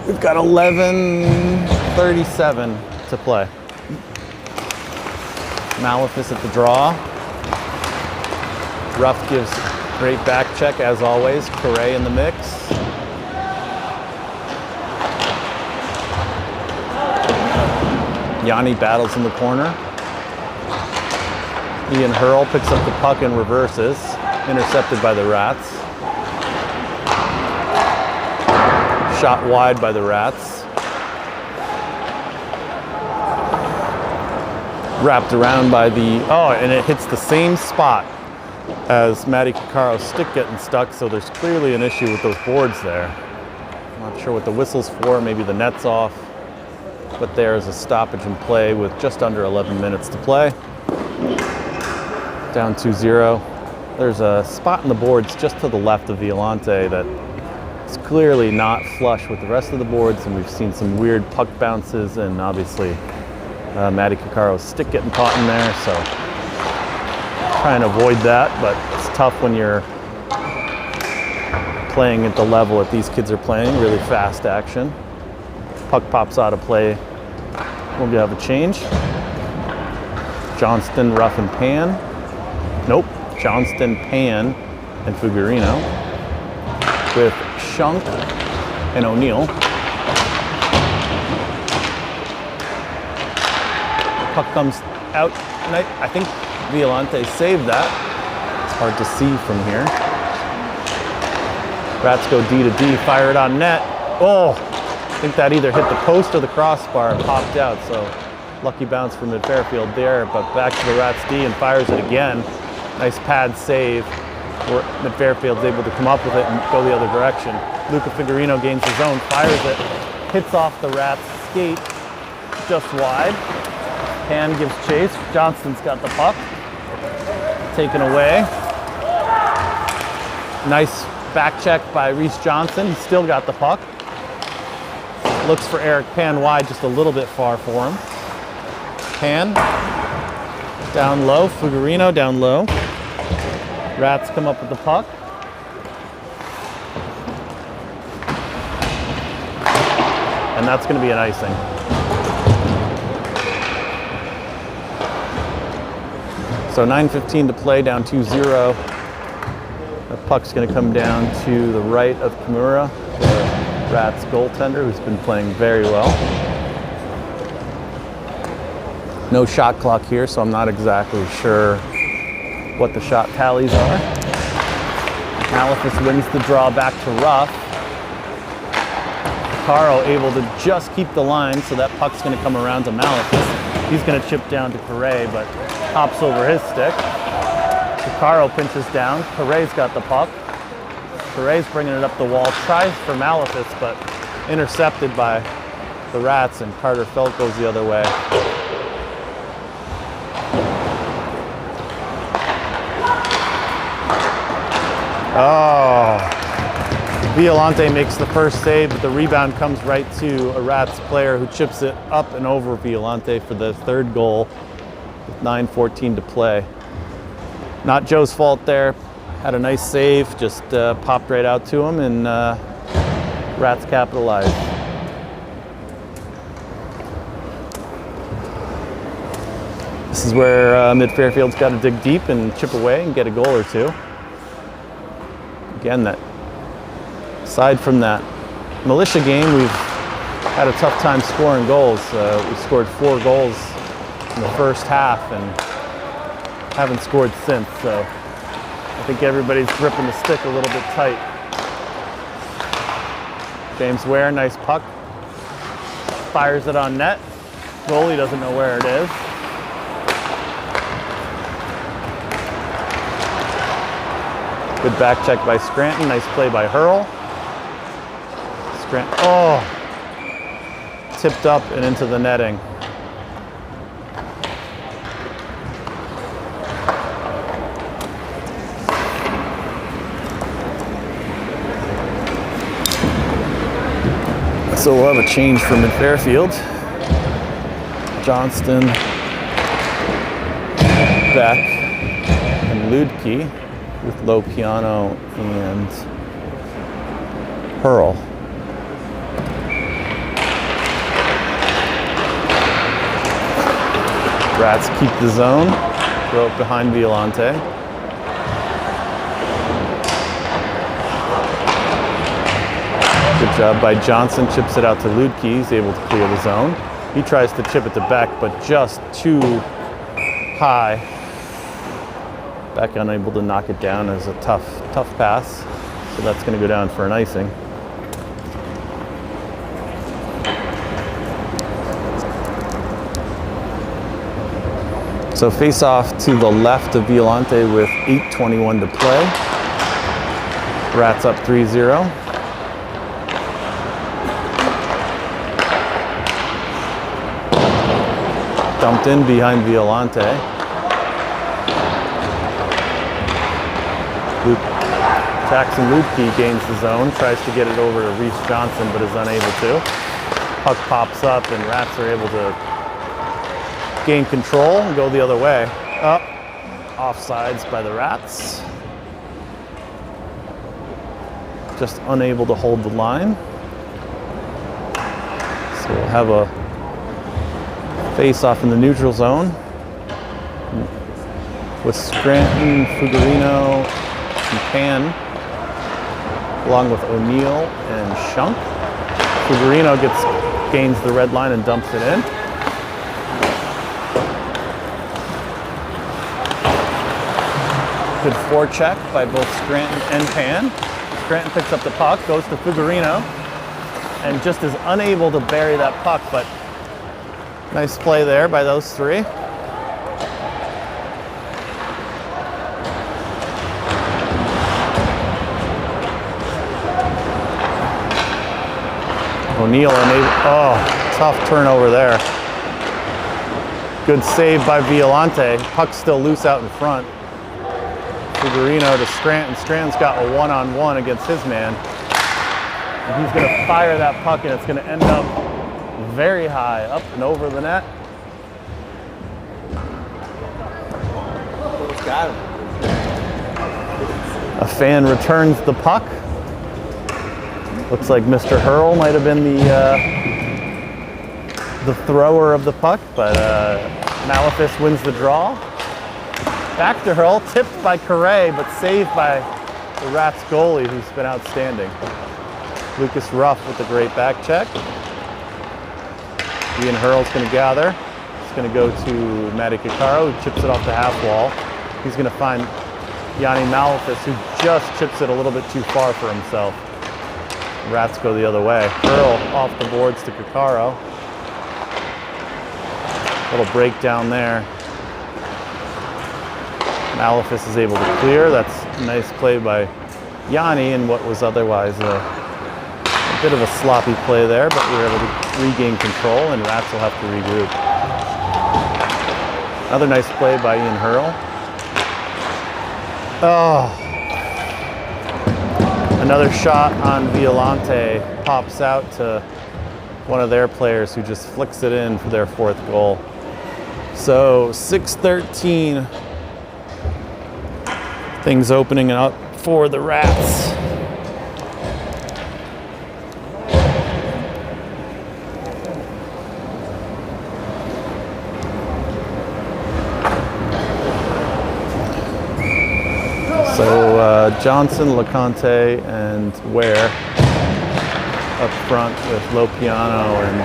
We've got 11:37 to play. Malafis at the draw. Ruff gives great back check as always. Correa in the mix. Yanni battles in the corner. Ian Hurl picks up the puck and reverses. Intercepted by the Rats. Shot wide by the Rats. wrapped around by the, oh, and it hits the same spot as Matty Kakaro's stick getting stuck, so there's clearly an issue with those boards there. I'm not sure what the whistle's for, maybe the net's off, but there's a stoppage in play with just under 11 minutes to play. Down 2-0. There's a spot in the boards just to the left of Violante that is clearly not flush with the rest of the boards, and we've seen some weird puck bounces, and obviously Matty Kakaro's stick getting caught in there, so trying to avoid that, but it's tough when you're playing at the level that these kids are playing, really fast action. Puck pops out of play. We'll have a change. Johnston, Ruff, and Pan. Nope. Johnston, Pan, and Fugurino. With Shunk and O'Neill. Puck comes out, and I think Violante saved that. It's hard to see from here. Rats go D to D, fire it on net. Oh, I think that either hit the post or the crossbar and popped out, so lucky bounce from mid Fairfield there, but back to the Rats D and fires it again. Nice pad save. Mid Fairfield's able to come up with it and go the other direction. Luca Figurino gains his own, fires it, hits off the Rats skate just wide. Pan gives chase. Johnston's got the puck. Taken away. Nice back check by Reese Johnson. He's still got the puck. Looks for Eric Pan wide, just a little bit far for him. Pan down low. Fugurino down low. Rats come up with the puck. And that's going to be an icing. So 9:15 to play, down 2-0. The puck's going to come down to the right of Kimura, the Rats goaltender, who's been playing very well. No shot clock here, so I'm not exactly sure what the shot tallies are. Malefus wins the draw back to Ruff. Caro able to just keep the line, so that puck's going to come around to Malefus. He's going to chip down to Correa, but hops over his stick. Caro pinches down. Correa's got the puck. Correa's bringing it up the wall. Tries for Malefus, but intercepted by the Rats, and Carter Felt goes the other way. Oh, Violante makes the first save, but the rebound comes right to a Rats player who chips it up and over Violante for the third goal with 9:14 to play. Not Joe's fault there. Had a nice save, just popped right out to him, and Rats capitalized. This is where mid Fairfield's got to dig deep and chip away and get a goal or two. Again, that aside from that militia game, we've had a tough time scoring goals. We scored 4 goals in the first half and haven't scored since, so I think everybody's gripping the stick a little bit tight. James Ware, nice puck. Fires it on net. Goalie doesn't know where it is. Good back check by Scranton. Nice play by Hurl. Scranton, oh! Tipped up and into the netting. So we'll have a change from mid Fairfield. Johnston, Beck, and Ludke with Low Piano and Hurl. Rats keep the zone, throw it behind Violante. Good job by Johnson, chips it out to Ludke. He's able to clear the zone. He tries to chip it to Beck, but just too high. Beck unable to knock it down as a tough pass. So that's going to go down for an icing. So face off to the left of Violante with 8:21 to play. Rats up 3-0. Dumped in behind Violante. Jackson Lupke gains the zone, tries to get it over to Reese Johnson, but is unable to. Puck pops up and Rats are able to gain control and go the other way. Up, offsides by the Rats. Just unable to hold the line. So we'll have a face-off in the neutral zone with Scranton, Fuggerino, and Pan, along with O'Neill and Shunk. Fuggerino gains the red line and dumps it in. Good forecheck by both Scranton and Pan. Scranton picks up the puck, goes to Fuggerino, and just is unable to bury that puck, but nice play there by those three. O'Neill tough turnover there. Good save by Violante. Puck's still loose out in front. Fuggerino to Scranton. Scranton's got a one-on-one against his man. And he's gonna fire that puck and it's gonna end up very high, up and over the net. Got him. A fan returns the puck. Looks like Mr. Hurl might have been the thrower of the puck, but Malefis wins the draw. Back to Hurl, tipped by Correa, but saved by the Rats goalie, who's been outstanding. Lucas Ruff with a great back check. Ian Hurl's going to gather. He's going to go to Matty Kikaro, who chips it off the half wall. He's going to find Yanni Malefis, who just chips it a little bit too far for himself. Rats go the other way. Hurl off the boards to Kikaro. Little breakdown there. Malefis is able to clear. That's a nice play by Yanni in what was otherwise a bit of a sloppy play there, but we were able to regain control and Rats will have to regroup. Another nice play by Ian Hurl. Oh. Another shot on Violante pops out to one of their players who just flicks it in for their fourth goal. So 6-13. Things opening up for the Rats. So Johnson, LeConte, and Ware up front with Lopiano and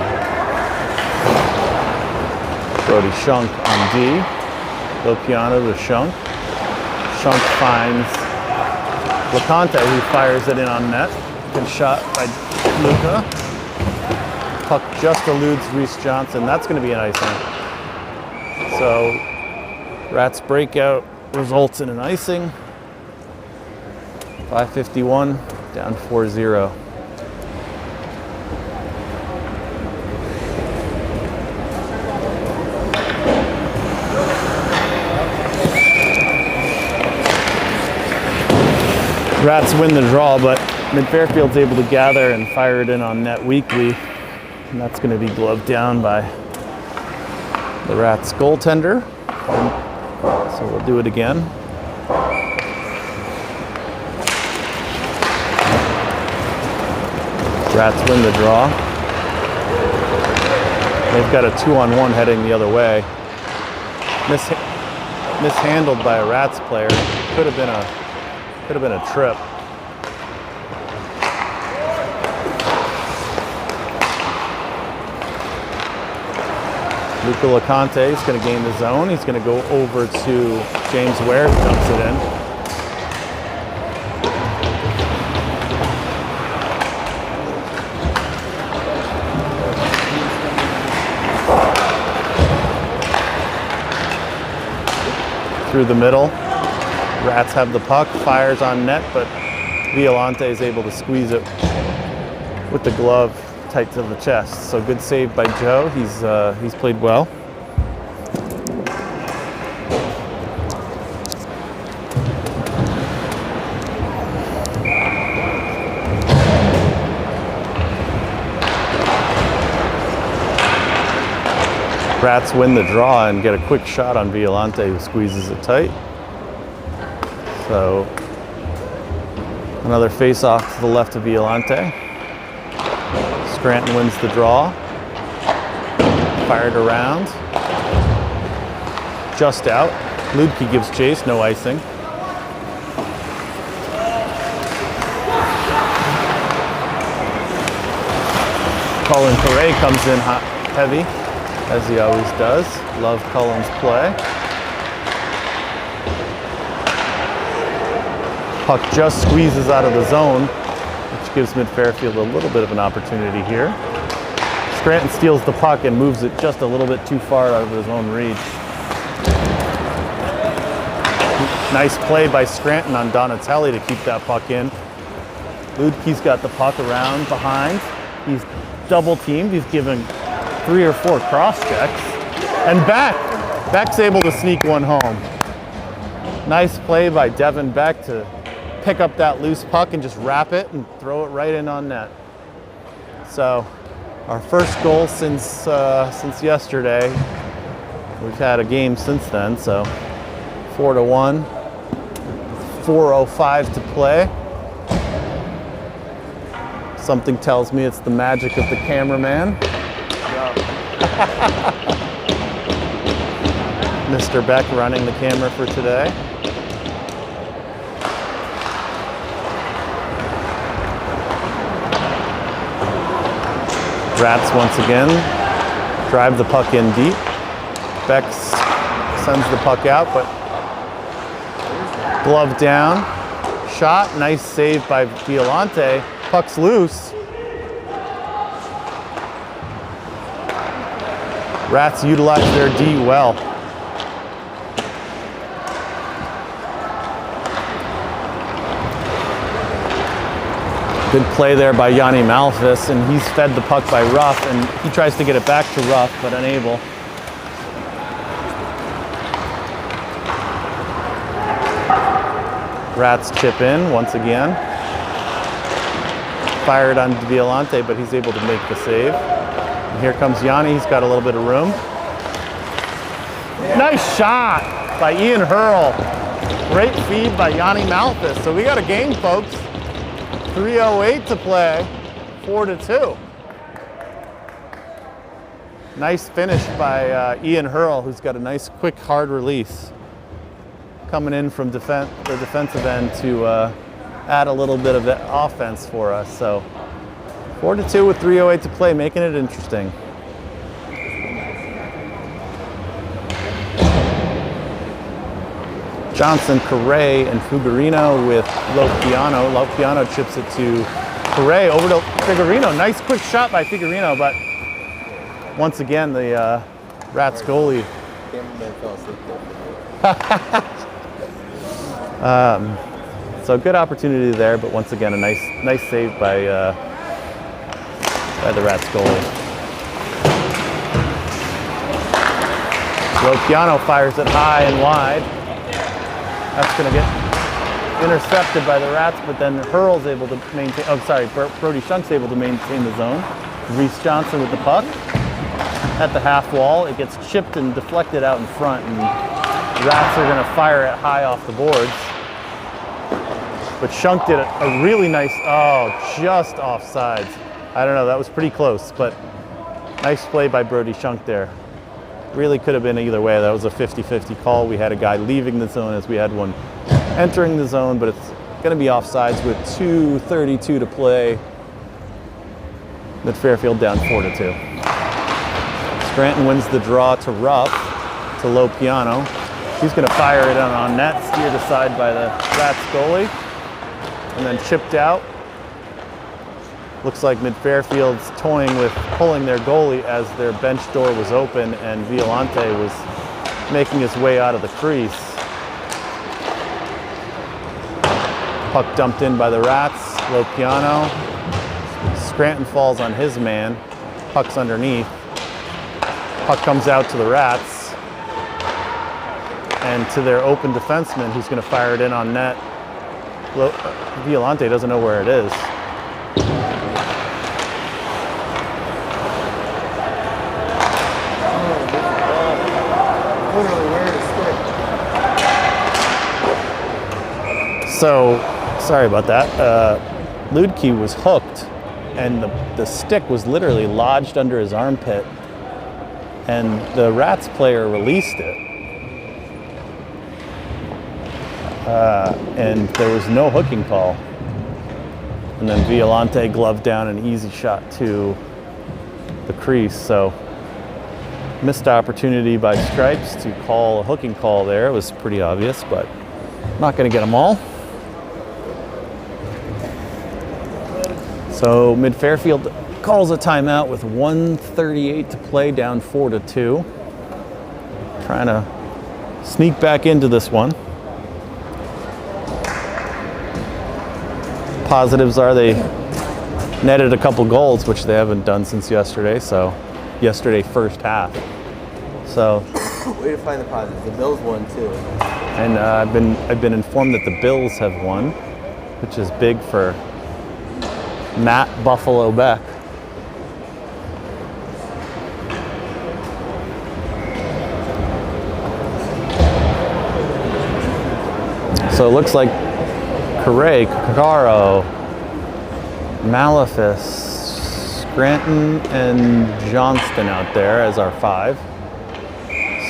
Brody Shunk on D. Lopiano to Shunk. Shunk finds LeConte, who fires it in on net. Good shot by Luca. Puck just eludes Reese Johnson. That's going to be an icing. So Rats breakout results in an icing. 5:51, down 4-0. Rats win the draw, but Mid-Fairfield's able to gather and fire it in on net weakly. And that's going to be gloved down by the Rats goaltender. So we'll do it again. Rats win the draw. They've got a 2-on-1 heading the other way. Mishandled by a Rats player. Could have been a trip. Luca LeConte is going to gain the zone. He's going to go over to James Ware, who dumps it in. through the middle. Rats have the puck, fires on net, but Violante is able to squeeze it with the glove tight to the chest. So good save by Joe. He's played well. Rats win the draw and get a quick shot on Violante, who squeezes it tight. So another face-off to the left of Violante. Scranton wins the draw. Fired around. Just out. Ludke gives chase, no icing. Colin Correa comes in heavy, as he always does. Love Cullen's play. Puck just squeezes out of the zone, which gives Mid-Fairfield a little bit of an opportunity here. Scranton steals the puck and moves it just a little bit too far out of his own reach. Nice play by Scranton on Donatelli to keep that puck in. Ludke's got the puck around behind. He's double teamed. He's given 3 or 4 cross checks. And Beck's able to sneak one home. Nice play by Devin Beck to pick up that loose puck and just wrap it and throw it right in on net. So our first goal since yesterday. We've had a game since then, so 4-1, 4:05 to play. Something tells me it's the magic of the cameraman. Mr. Beck running the camera for today. Rats once again drive the puck in deep. Beck sends the puck out, but glove down. Shot, nice save by Violante. Puck's loose. Rats utilize their D well. Good play there by Yanni Malfis, and he's fed the puck by Ruff, and he tries to get it back to Ruff, but unable. Rats chip in once again. Fired on Violante, but he's able to make the save. And here comes Yanni, he's got a little bit of room. Nice shot by Ian Hurl. Great feed by Yanni Malfis. So we got a game, folks. 3:08 to play, 4-2. Nice finish by Ian Hurl, who's got a nice, quick, hard release. Coming in from the defensive end to add a little bit of offense for us. So 4-2 with 3:08 to play, making it interesting. Johnson, Correa, and Fuggerino with Lopiano. Lopiano chips it to Correa, over to Figurino. Nice quick shot by Figurino, but once again, the Rats goalie. So good opportunity there, but once again, a nice save by the Rats goalie. Lopiano fires it high and wide. That's going to get intercepted by the Rats, but then Hurl's able to maintain, Brody Shunk's able to maintain the zone. Reese Johnson with the puck at the half wall. It gets chipped and deflected out in front, and Rats are going to fire it high off the boards. But Shunk did a really nice, just offsides. I don't know, that was pretty close, but nice play by Brody Shunk there. Really could have been either way. That was a 50-50 call. We had a guy leaving the zone as we had one entering the zone, but it's going to be offsides with 2:32 to play. Mid-Fairfield down 4-2. Scranton wins the draw to Ruff, to Lopiano. He's going to fire it on net, steered aside by the Rats goalie, and then chipped out. Looks like Mid-Fairfield's toying with pulling their goalie as their bench door was open and Violante was making his way out of the crease. Puck dumped in by the Rats. Low piano. Scranton falls on his man. Puck's underneath. Puck comes out to the Rats. And to their open defenseman who's going to fire it in on net. Violante doesn't know where it is. So, sorry about that. Ludke was hooked, and the stick was literally lodged under his armpit, and the Rats player released it. And there was no hooking call. And then Violante gloved down an easy shot to the crease. So, missed opportunity by Stripes to call a hooking call there. It was pretty obvious, but not going to get them all. So Mid Fairfield calls a timeout with 1:38 to play, down 4-2. Trying to sneak back into this one. Positives are they netted a couple goals, which they haven't done since yesterday. So yesterday first half. So way to find the positives. The Bills won too. And I've been informed that the Bills have won, which is big for Matt Buffalo Beck. So it looks like Correa, Cacaro, Malefis, Scranton, and Johnston out there as our 5.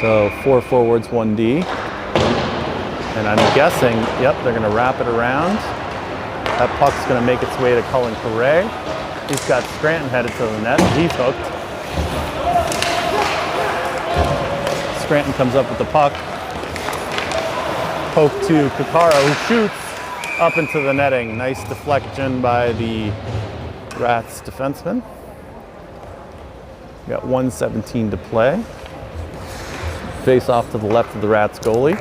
So 4 forwards, 1D. And I'm guessing, yep, they're going to wrap it around. That puck's going to make its way to Cullen Correa. He's got Scranton headed to the net. He's hooked. Scranton comes up with the puck. Poke to Cacaro, who shoots up into the netting. Nice deflection by the Rats defenseman. We got 1:17 to play. Face off to the left of the Rats goalie.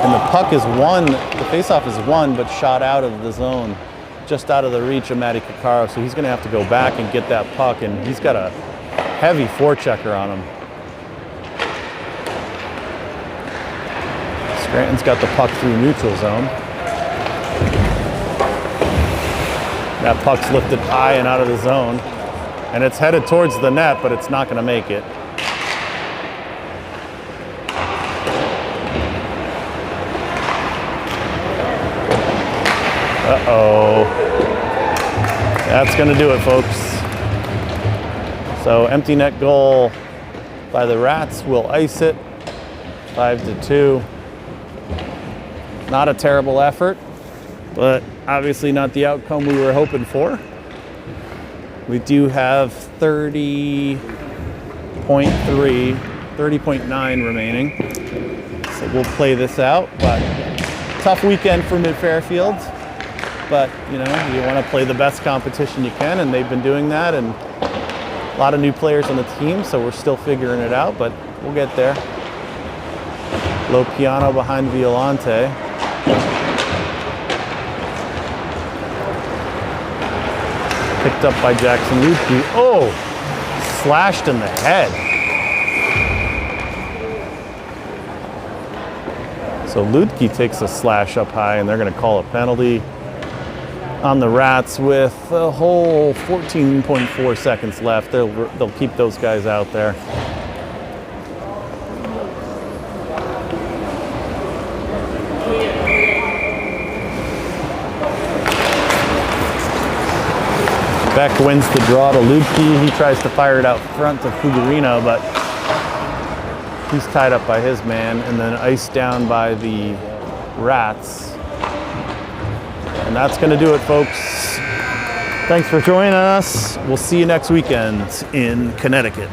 And the puck is won, the faceoff is won, but shot out of the zone, just out of the reach of Matty Cacaro. So he's going to have to go back and get that puck, and he's got a heavy forechecker on him. Scranton's got the puck through neutral zone. That puck's lifted high and out of the zone, and it's headed towards the net, but it's not going to make it. Uh-oh. That's going to do it, folks. So empty net goal by the Rats will ice it. 5-2. Not a terrible effort, but obviously not the outcome we were hoping for. We do have 30.9 remaining. So we'll play this out, but tough weekend for Mid Fairfield. But, you know, you want to play the best competition you can, and they've been doing that, and a lot of new players on the team, so we're still figuring it out, but we'll get there. Low piano behind Violante. Picked up by Jackson Ludke. Oh, slashed in the head. So Ludke takes a slash up high, and they're going to call a penalty on the Rats with a whole 14.4 seconds left. They'll keep those guys out there. Beck wins the draw to Ludke. He tries to fire it out front to Fugurino, but he's tied up by his man, and then iced down by the Rats. And that's going to do it, folks. Thanks for joining us. We'll see you next weekend in Connecticut.